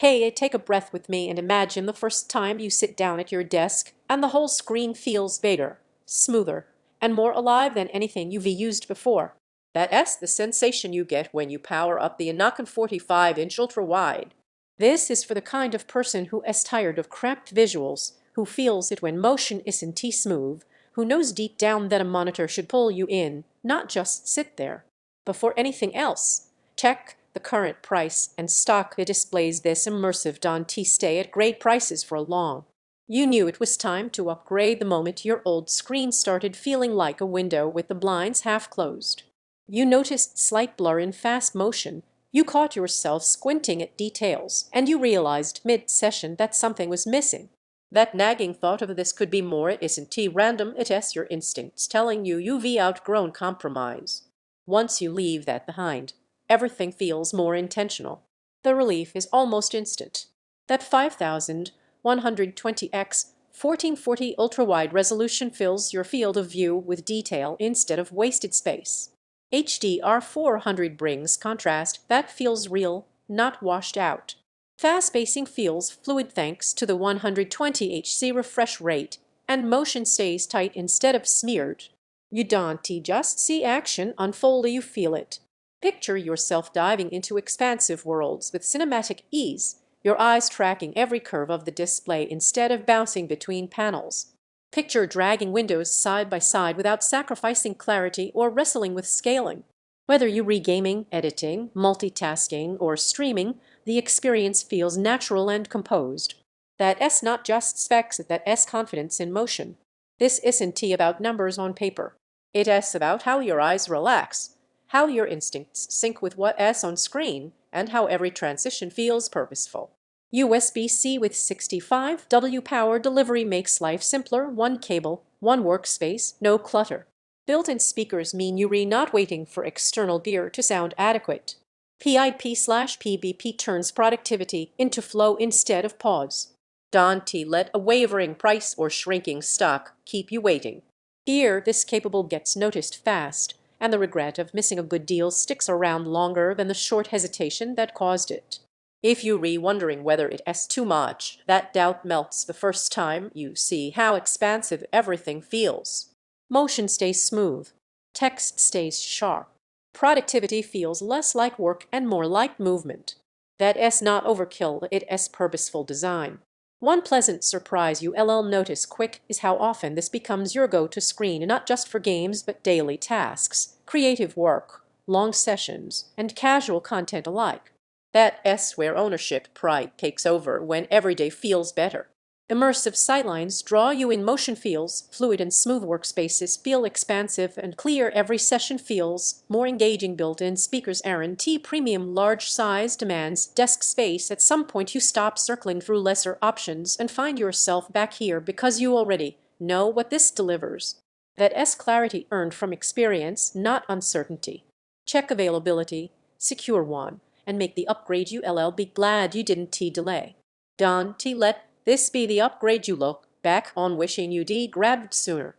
Hey, take a breath with me and imagine the first time you sit down at your desk and the whole screen feels bigger, smoother, and more alive than anything you've used before. That's the sensation you get when you power up the INNOCN 45-inch ultra-wide. This is for the kind of person who is tired of cramped visuals, who feels it when motion isn't smooth, who knows deep down that a monitor should pull you in, not just sit there. Before anything else, check the current price and stock. It displays this immersive Dante stay at great prices for long. You knew it was time to upgrade the moment your old screen started feeling like a window with the blinds half closed. You noticed slight blur in fast motion, you caught yourself squinting at details, and you realized mid-session that something was missing. That nagging thought of this could be more isn't random, it's your instincts telling you you've outgrown compromise. Once you leave that behind, everything feels more intentional. The relief is almost instant. That 5120x 1440 ultra-wide resolution fills your field of view with detail instead of wasted space. HDR 400 brings contrast that feels real, not washed out. Fast pacing feels fluid thanks to the 120 Hz refresh rate, and motion stays tight instead of smeared. You don't just see action unfold, you feel it. Picture yourself diving into expansive worlds with cinematic ease, your eyes tracking every curve of the display instead of bouncing between panels. Picture dragging windows side by side without sacrificing clarity or wrestling with scaling. Whether you regaming, editing, multitasking, or streaming, the experience feels natural and composed. That's not just specs, that's confidence in motion. This isn't about numbers on paper. It's about how your eyes relax, how your instincts sync with what's on screen, and how every transition feels purposeful. USB-C with 65W power delivery makes life simpler. One cable, one workspace, no clutter. Built-in speakers mean you're not waiting for external gear to sound adequate. PIP/PBP turns productivity into flow instead of pause. Don't let a wavering price or shrinking stock keep you waiting. Gear this capable gets noticed fast, and the regret of missing a good deal sticks around longer than the short hesitation that caused it. If you're wondering whether it's too much, that doubt melts the first time you see how expansive everything feels. Motion stays smooth. Text stays sharp. Productivity feels less like work and more like movement. That's not overkill, it's purposeful design. One pleasant surprise you'll notice quick is how often this becomes your go-to screen, not just for games but daily tasks, creative work, long sessions, and casual content alike. That's where ownership pride takes over, when every day feels better. Immersive sightlines draw you in, motion feels fluid, and smooth workspaces feel expansive and clear. Every session feels more engaging. Built-in speakers guarantee premium. Large size demands desk space. At some point you stop circling through lesser options and find yourself back here because you already know what this delivers. That's clarity earned from experience, not uncertainty. Check availability, secure one, and make the upgrade. You'll be glad you didn't delay. Don't let this be the upgrade you look back on wishing you'd grabbed sooner.